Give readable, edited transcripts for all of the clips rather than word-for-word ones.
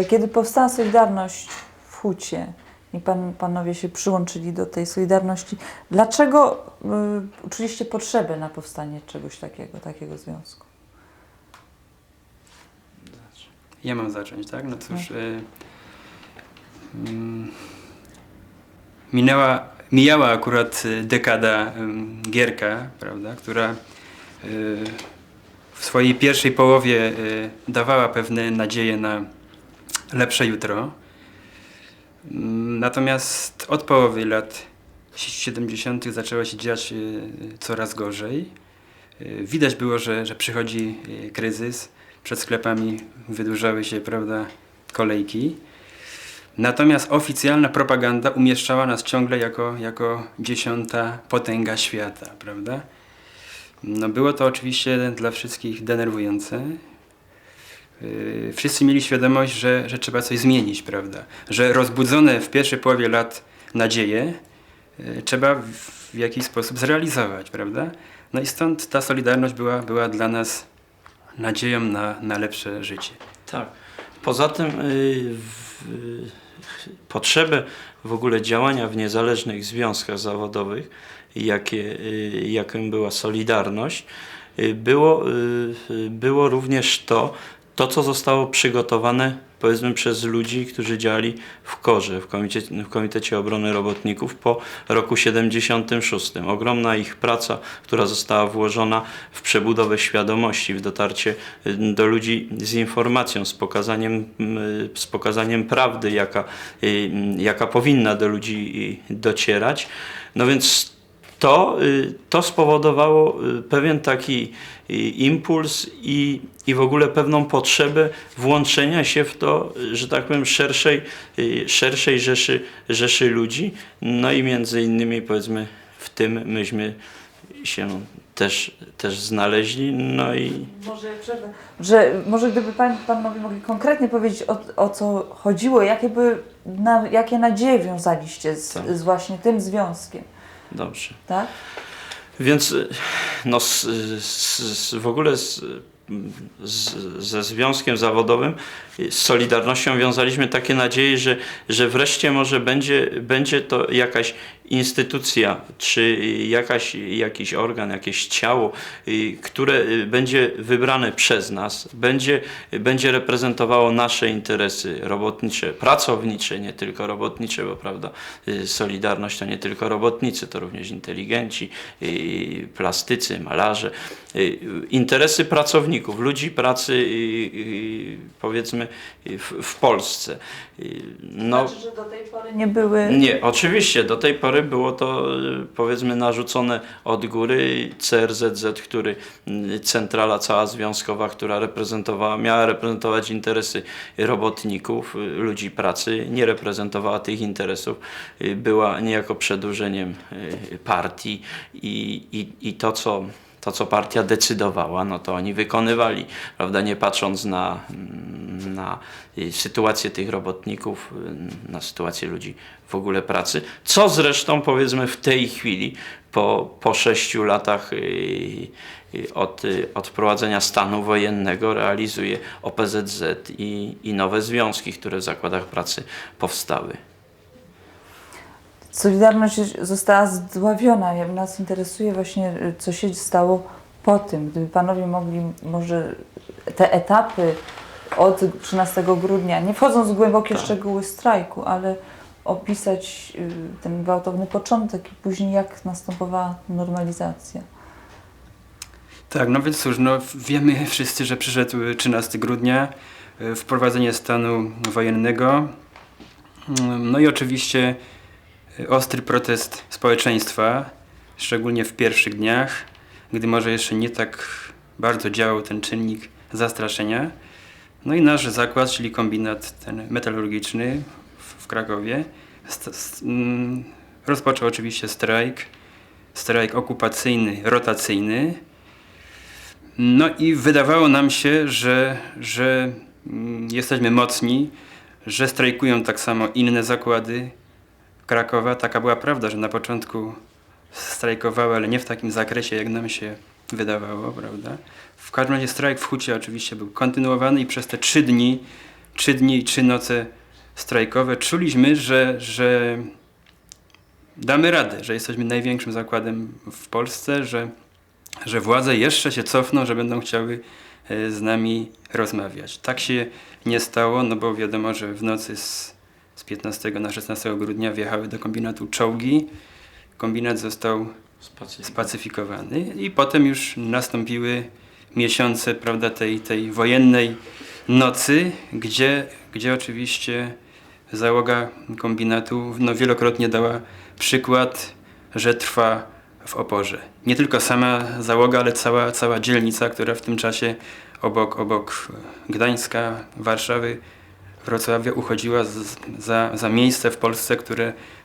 Kiedy powstała Solidarność w Hucie i panowie się przyłączyli do tej Solidarności, dlaczego czuliście potrzebę na powstanie czegoś takiego związku? Ja mam zacząć, tak? No cóż, mijała akurat dekada Gierka, prawda, która w swojej pierwszej połowie dawała pewne nadzieje na lepsze jutro. Natomiast od połowy lat 70. zaczęło się dziać coraz gorzej. Widać było, że przychodzi kryzys. Przed sklepami wydłużały się, prawda, kolejki. Natomiast oficjalna propaganda umieszczała nas ciągle jako 10. potęga świata, prawda? No było to oczywiście dla wszystkich denerwujące. Wszyscy mieli świadomość, że trzeba coś zmienić, prawda? Że rozbudzone w pierwszej połowie lat nadzieje trzeba w jakiś sposób zrealizować, prawda? No i stąd ta Solidarność była dla nas nadzieją na lepsze życie. Tak. Poza tym potrzeby w ogóle działania w niezależnych związkach zawodowych, jakim była Solidarność, było również to, co zostało przygotowane, powiedzmy, przez ludzi, którzy działali w KOR-ze, w Komitecie Obrony Robotników po roku 76. Ogromna ich praca, która została włożona w przebudowę świadomości, w dotarcie do ludzi z informacją, z pokazaniem prawdy, jaka powinna do ludzi docierać. No więc to spowodowało pewien taki impuls i w ogóle pewną potrzebę włączenia się w to, że tak powiem, szerszej rzeszy ludzi. No i między innymi, powiedzmy, w tym myśmy się też znaleźli. No i Może przerwę, może gdyby panowie mogli konkretnie powiedzieć, o co chodziło, jakie nadzieje wiązaliście z właśnie tym związkiem. dobrze. Tak? Więc no, w ogóle ze związkiem zawodowym, z Solidarnością wiązaliśmy takie nadzieje, że wreszcie może będzie to jakaś instytucja, czy jakiś organ, jakieś ciało, które będzie wybrane przez nas, będzie reprezentowało nasze interesy robotnicze, pracownicze, nie tylko robotnicze, bo prawda, Solidarność to nie tylko robotnicy, to również inteligenci, plastycy, malarze, interesy pracowników, ludzi pracy, powiedzmy, w Polsce. No, Znaczy, że do tej pory nie były... Nie, oczywiście, do tej pory było to, powiedzmy, narzucone od góry. CRZZ, centrala cała związkowa, która miała reprezentować interesy robotników, ludzi pracy, nie reprezentowała tych interesów, była niejako przedłużeniem partii i to, co partia decydowała, no to oni wykonywali, prawda, nie patrząc na sytuację tych robotników, na sytuację ludzi w ogóle pracy, co zresztą, powiedzmy, w tej chwili, po 6 latach od wprowadzenia stanu wojennego realizuje OPZZ i nowe związki, które w zakładach pracy powstały. Solidarność została zdławiona. Nas interesuje właśnie, co się stało po tym. Gdyby panowie mogli może te etapy od 13 grudnia, nie wchodząc w głębokie szczegóły strajku, ale opisać ten gwałtowny początek i później jak następowała normalizacja. Tak, no więc cóż, no wiemy wszyscy, że przyszedł 13 grudnia, wprowadzenie stanu wojennego, no i oczywiście ostry protest społeczeństwa, szczególnie w pierwszych dniach, gdy może jeszcze nie tak bardzo działał ten czynnik zastraszenia. No i nasz zakład, czyli kombinat ten metalurgiczny w Krakowie, rozpoczął oczywiście strajk okupacyjny, rotacyjny. No i wydawało nam się, że jesteśmy mocni, że strajkują tak samo inne zakłady Krakowa. Taka była prawda, że na początku strajkowały, ale nie w takim zakresie, jak nam się wydawało, prawda? W każdym razie strajk w Hucie oczywiście był kontynuowany i przez te 3 3 dni i 3 noce strajkowe, czuliśmy, że damy radę, że jesteśmy największym zakładem w Polsce, że władze jeszcze się cofną, że będą chciały z nami rozmawiać. Tak się nie stało, no bo wiadomo, że w nocy z 15 na 16 grudnia wjechały do kombinatu czołgi. Kombinat został spacyfikowany i potem już nastąpiły miesiące, prawda, tej wojennej nocy, gdzie oczywiście załoga kombinatu no, wielokrotnie dała przykład, że trwa w oporze. Nie tylko sama załoga, ale cała dzielnica, która w tym czasie obok Gdańska, Warszawy, Wrocławia uchodziła za miejsce w Polsce,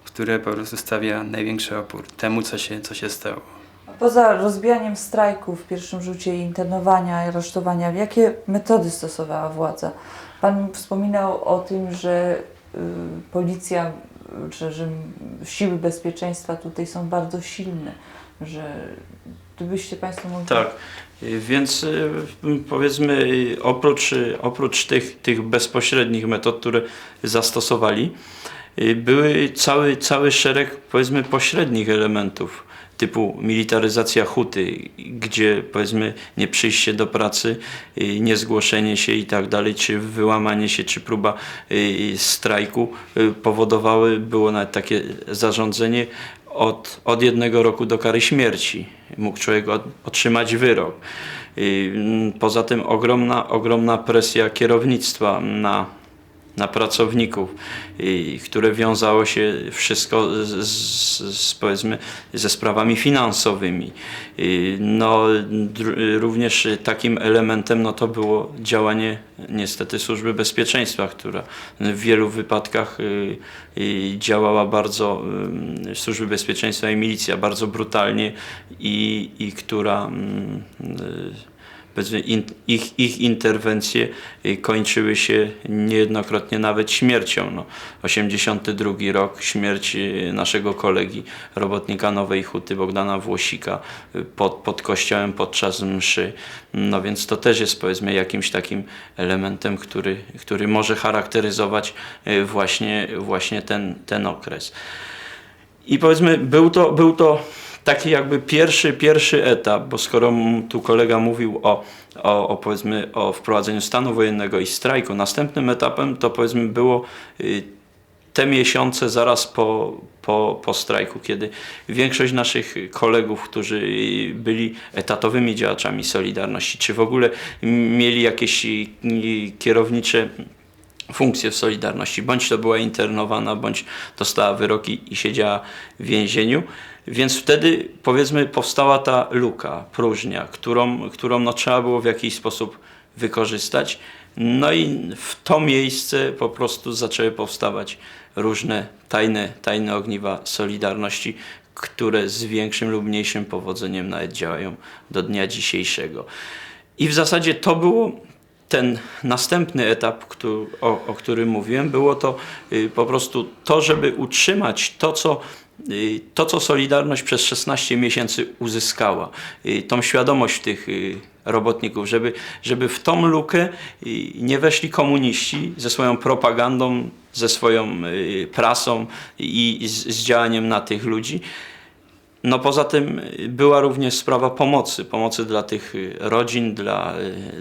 które po prostu stawia największy opór temu, co się stało. Poza rozbijaniem strajków w pierwszym rzucie i internowania, i aresztowania, jakie metody stosowała władza? Pan wspominał o tym, że policja, że siły bezpieczeństwa tutaj są bardzo silne, że gdybyście Państwo mogli... Tak, więc powiedzmy oprócz tych bezpośrednich metod, które zastosowali, były cały szereg powiedzmy pośrednich elementów typu militaryzacja huty, gdzie powiedzmy nie przyjście do pracy, nie zgłoszenie się i tak dalej, czy wyłamanie się, czy próba strajku powodowały, było nawet takie zarządzenie od 1 roku do kary śmierci. Mógł człowiek otrzymać wyrok. Poza tym ogromna presja kierownictwa na pracowników, które wiązało się wszystko powiedzmy ze sprawami finansowymi. No, również takim elementem no, to było działanie niestety Służby Bezpieczeństwa, która w wielu wypadkach działała bardzo, Służby Bezpieczeństwa i milicja bardzo brutalnie i która ich interwencje kończyły się niejednokrotnie nawet śmiercią. No, 82 rok, śmierć naszego kolegi, robotnika Nowej Huty, Bogdana Włosika pod kościołem podczas mszy. No więc to też jest powiedzmy jakimś takim elementem, który może charakteryzować właśnie ten okres. I powiedzmy był to taki jakby pierwszy etap, bo skoro tu kolega mówił powiedzmy o wprowadzeniu stanu wojennego i strajku, następnym etapem to powiedzmy było te miesiące zaraz po strajku, kiedy większość naszych kolegów, którzy byli etatowymi działaczami Solidarności, czy w ogóle mieli jakieś kierownicze funkcje w Solidarności, bądź to była internowana, bądź dostała wyroki i siedziała w więzieniu. Więc wtedy powiedzmy powstała ta luka, próżnia, którą no, trzeba było w jakiś sposób wykorzystać. No i w to miejsce po prostu zaczęły powstawać różne tajne ogniwa Solidarności, które z większym lub mniejszym powodzeniem nawet działają do dnia dzisiejszego. I w zasadzie to było ten następny etap, o którym mówiłem, było to po prostu to, żeby utrzymać to, co Solidarność przez 16 miesięcy uzyskała. Tą świadomość tych robotników, żeby w tą lukę nie weszli komuniści ze swoją propagandą, ze swoją prasą i z działaniem na tych ludzi. No poza tym była również sprawa pomocy dla tych rodzin,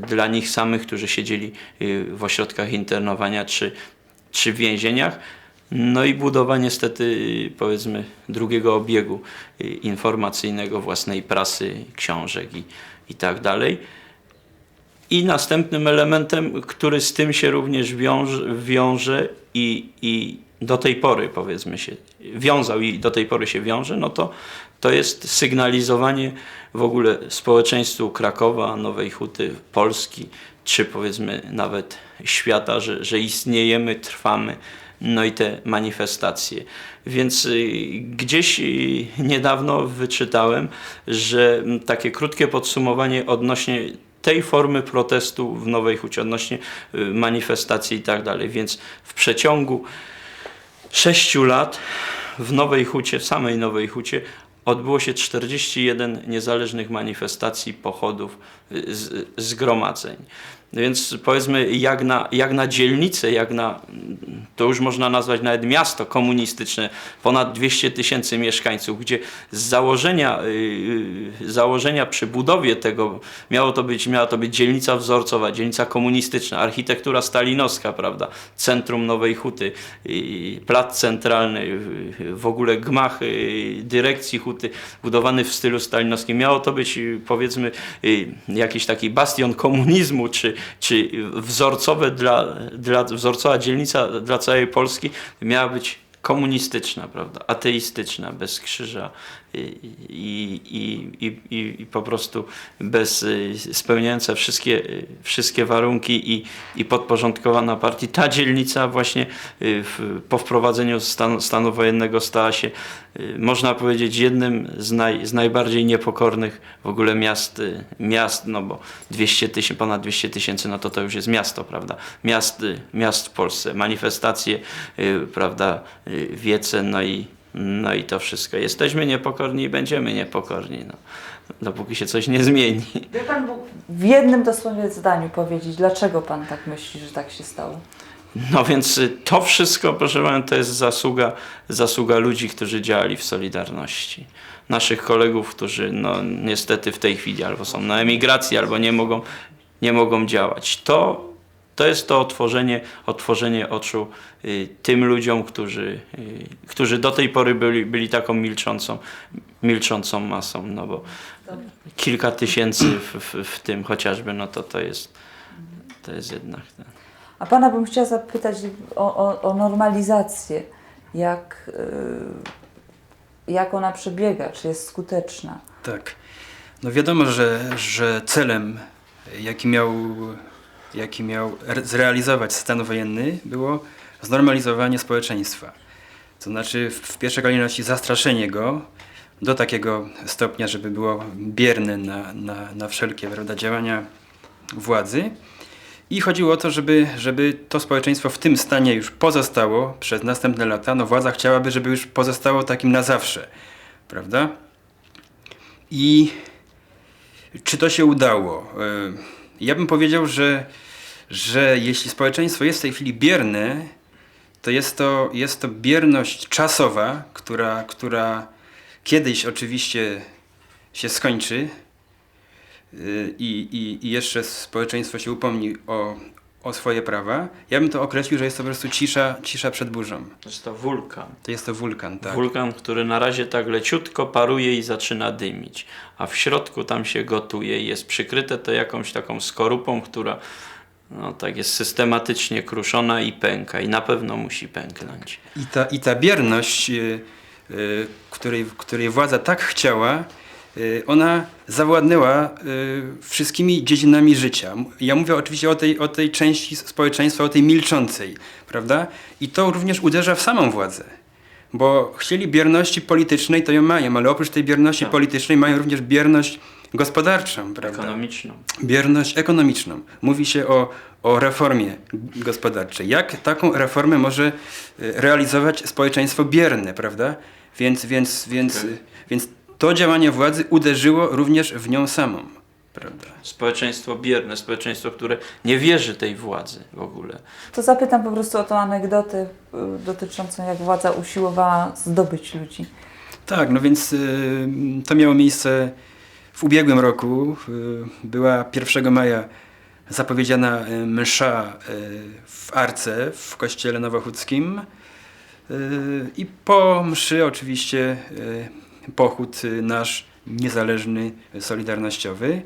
dla nich samych, którzy siedzieli w ośrodkach internowania czy w więzieniach. No i budowa niestety powiedzmy drugiego obiegu informacyjnego, własnej prasy, książek i tak dalej. I następnym elementem, który z tym się również wiąże i do tej pory powiedzmy się wiązał i do tej pory się wiąże, no to jest sygnalizowanie w ogóle społeczeństwu Krakowa, Nowej Huty, Polski, czy powiedzmy nawet świata, że istniejemy, trwamy. No i te manifestacje. Więc gdzieś niedawno wyczytałem, że takie krótkie podsumowanie odnośnie tej formy protestu w Nowej Hucie, odnośnie manifestacji i tak dalej. Więc w przeciągu 6 lat w Nowej Hucie, w samej Nowej Hucie odbyło się 41 niezależnych manifestacji, pochodów, zgromadzeń. Więc powiedzmy, jak na dzielnicę, to już można nazwać nawet miasto komunistyczne, ponad 200 000 mieszkańców, gdzie z założenia przy budowie tego miała to być dzielnica wzorcowa, dzielnica komunistyczna, architektura stalinowska, prawda, centrum Nowej Huty, plac centralny, w ogóle gmach dyrekcji Huty, budowany w stylu stalinowskim. Miało to być, powiedzmy, jakiś taki bastion komunizmu, czy wzorcowa dzielnica dla całej Polski miała być komunistyczna, prawda, ateistyczna, bez krzyża i po prostu spełniająca wszystkie warunki i podporządkowana partii. Ta dzielnica właśnie po wprowadzeniu stanu wojennego stała się, można powiedzieć, jednym z najbardziej niepokornych w ogóle miast, no bo ponad 200 000, no to już jest miasto, prawda, miast w Polsce, manifestacje, prawda, wiece, no i to wszystko. Jesteśmy niepokorni i będziemy niepokorni, no, dopóki się coś nie zmieni. Wie Pan mógł w jednym dosłownie zdaniu powiedzieć, dlaczego Pan tak myśli, że tak się stało? No więc to wszystko, proszę Pana, to jest zasługa ludzi, którzy działali w Solidarności. Naszych kolegów, którzy no niestety w tej chwili albo są na emigracji, albo nie mogą działać. To jest to otworzenie oczu tym ludziom, którzy do tej pory byli taką milczącą masą, no bo kilka tysięcy w tym chociażby, no to jest jednak... A Pana bym chciała zapytać o normalizację. Jak ona przebiega? Czy jest skuteczna? Tak. No wiadomo, że celem, jaki miał zrealizować stan wojenny, było znormalizowanie społeczeństwa. To znaczy w pierwszej kolejności zastraszenie go do takiego stopnia, żeby było bierne na wszelkie, prawda, działania władzy. I chodziło o to, żeby to społeczeństwo w tym stanie już pozostało przez następne lata. No władza chciałaby, żeby już pozostało takim na zawsze, prawda? I czy to się udało? Ja bym powiedział, że jeśli społeczeństwo jest w tej chwili bierne, to jest to bierność czasowa, która kiedyś oczywiście się skończy i jeszcze społeczeństwo się upomni o swoje prawa. Ja bym to określił, że jest to po prostu cisza przed burzą. To jest to wulkan. To jest to wulkan, tak. Wulkan, który na razie tak leciutko paruje i zaczyna dymić, a w środku tam się gotuje i jest przykryte to jakąś taką skorupą, która no, tak jest systematycznie kruszona i pęka i na pewno musi pęknąć. I ta bierność, której władza tak chciała, ona zawładnęła wszystkimi dziedzinami życia. Ja mówię oczywiście o tej części społeczeństwa, o tej milczącej, prawda? I to również uderza w samą władzę. Bo chcieli bierności politycznej, to ją mają, ale oprócz tej bierności politycznej mają również bierność gospodarczą, prawda? Ekonomiczną. Bierność ekonomiczną. Mówi się o reformie gospodarczej. Jak taką reformę może realizować społeczeństwo bierne, prawda? Więc to działanie władzy uderzyło również w nią samą, prawda? Społeczeństwo bierne, społeczeństwo, które nie wierzy tej władzy w ogóle. To zapytam po prostu o tą anegdotę dotyczącą, jak władza usiłowała zdobyć ludzi. Tak, no więc to miało miejsce w ubiegłym roku. Była 1 maja zapowiedziana msza w Arce w kościele nowochódzkim i po mszy oczywiście pochód nasz niezależny, solidarnościowy.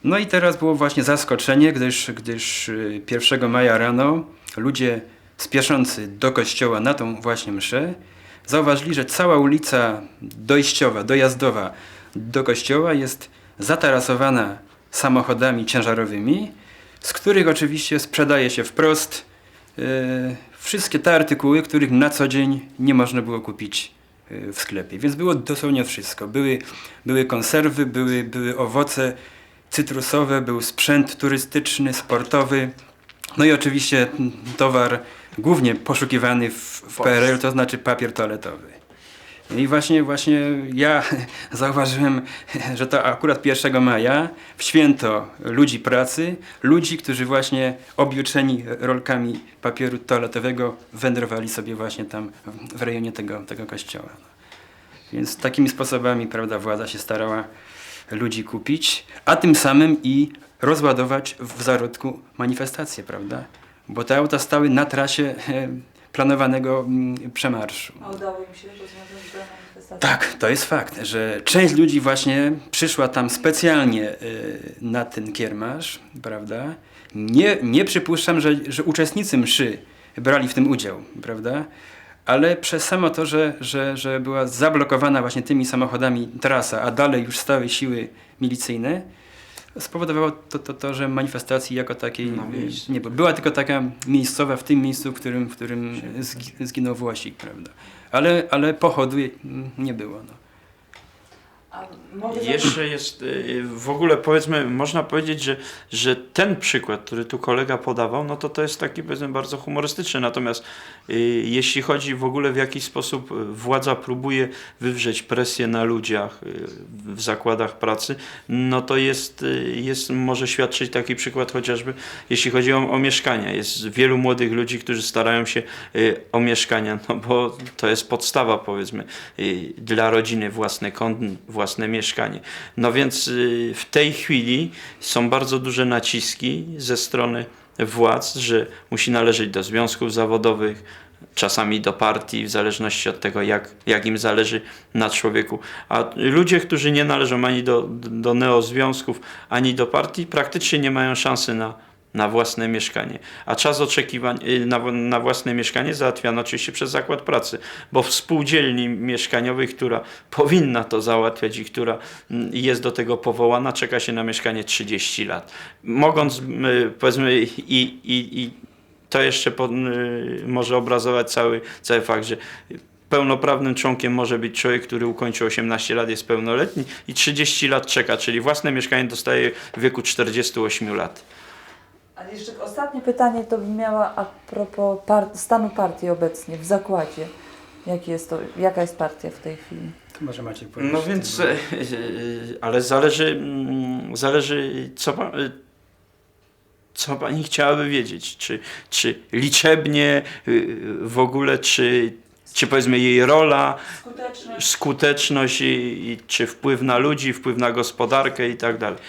No i teraz było właśnie zaskoczenie, gdyż 1 maja rano ludzie spieszący do kościoła na tą właśnie mszę zauważyli, że cała ulica dojściowa, dojazdowa do kościoła jest zatarasowana samochodami ciężarowymi, z których oczywiście sprzedaje się wprost wszystkie te artykuły, których na co dzień nie można było kupić w sklepie. Więc było dosłownie wszystko. Były konserwy, były owoce cytrusowe, był sprzęt turystyczny, sportowy, no i oczywiście towar głównie poszukiwany w PRL, to znaczy papier toaletowy. I właśnie ja zauważyłem, że to akurat 1 maja, w święto ludzi pracy, ludzi, którzy właśnie objuczeni rolkami papieru toaletowego wędrowali sobie właśnie tam w rejonie tego kościoła. Więc takimi sposobami, prawda, władza się starała ludzi kupić, a tym samym i rozładować w zarodku manifestacje, prawda? Bo te auta stały na trasie planowanego przemarszu. A udało im się rozwiązać tę manifestację? Tak, to jest fakt, że część ludzi właśnie przyszła tam specjalnie na ten kiermasz, prawda? Nie przypuszczam, że uczestnicy mszy brali w tym udział, prawda? Ale przez samo to, że była zablokowana właśnie tymi samochodami trasa, a dalej już stały siły milicyjne, spowodowało to, że manifestacji jako takiej nie było. Była tylko taka miejscowa w tym miejscu, w którym zginął Włosik, prawda? Ale pochodu nie było. No. A mogę Jeszcze jest, w ogóle powiedzmy, można powiedzieć, że ten przykład, który tu kolega podawał, no to jest taki, powiedzmy, bardzo humorystyczny. Natomiast jeśli chodzi w ogóle w jakiś sposób władza próbuje wywrzeć presję na ludziach w zakładach pracy, no to może świadczyć taki przykład chociażby, jeśli chodzi o mieszkania. Jest wielu młodych ludzi, którzy starają się o mieszkania, no bo to jest podstawa, powiedzmy, dla rodziny, własny kąt, własne mieszkanie. No więc w tej chwili są bardzo duże naciski ze strony władz, że musi należeć do związków zawodowych, czasami do partii, w zależności od tego, jak im zależy na człowieku. A ludzie, którzy nie należą ani do neozwiązków, ani do partii, praktycznie nie mają szansy na własne mieszkanie. A czas oczekiwań na własne mieszkanie załatwiano oczywiście przez zakład pracy, bo w spółdzielni mieszkaniowej, która powinna to załatwiać i która jest do tego powołana, czeka się na mieszkanie 30 lat. Mogąc, powiedzmy, i to jeszcze może obrazować cały fakt, że pełnoprawnym członkiem może być człowiek, który ukończył 18 lat, jest pełnoletni i 30 lat czeka, czyli własne mieszkanie dostaje w wieku 48 lat. Ale jeszcze ostatnie pytanie to bym miała a propos stanu partii obecnie w zakładzie. Jaka jest partia w tej chwili? To może Maciek powiedzieć. No więc, ale zależy co pani chciałaby wiedzieć. Czy liczebnie w ogóle, czy powiedzmy jej rola, skuteczność i czy wpływ na ludzi, wpływ na gospodarkę i tak dalej.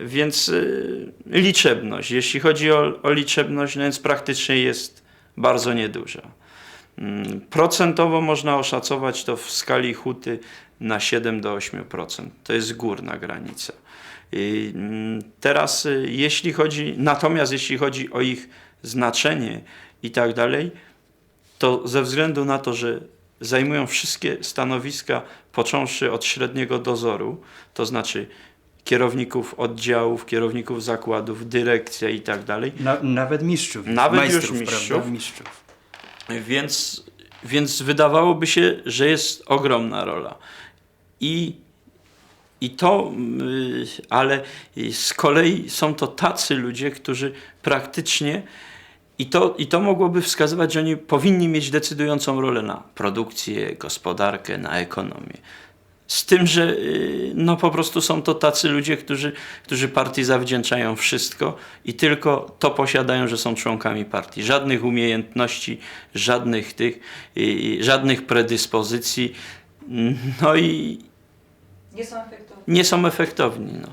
Więc liczebność. Jeśli chodzi o liczebność, no więc praktycznie jest bardzo nieduża. Procentowo można oszacować to w skali huty na 7 do 8%. To jest górna granica. Teraz natomiast jeśli chodzi o ich znaczenie i tak dalej, to ze względu na to, że zajmują wszystkie stanowiska, począwszy od średniego dozoru, to znaczy kierowników oddziałów, kierowników zakładów, dyrekcja i tak dalej. Nawet mistrzów. Nawet majstrów, już mistrzów. Prawda? Mistrzów. Więc wydawałoby się, że jest ogromna rola. Ale z kolei są to tacy ludzie, którzy praktycznie i to mogłoby wskazywać, że oni powinni mieć decydującą rolę na produkcję, gospodarkę, na ekonomię. Z tym, że no po prostu są to tacy ludzie, którzy partii zawdzięczają wszystko i tylko to posiadają, że są członkami partii. Żadnych umiejętności, żadnych predyspozycji, no i Nie są efektowni. nie są efektowni. No.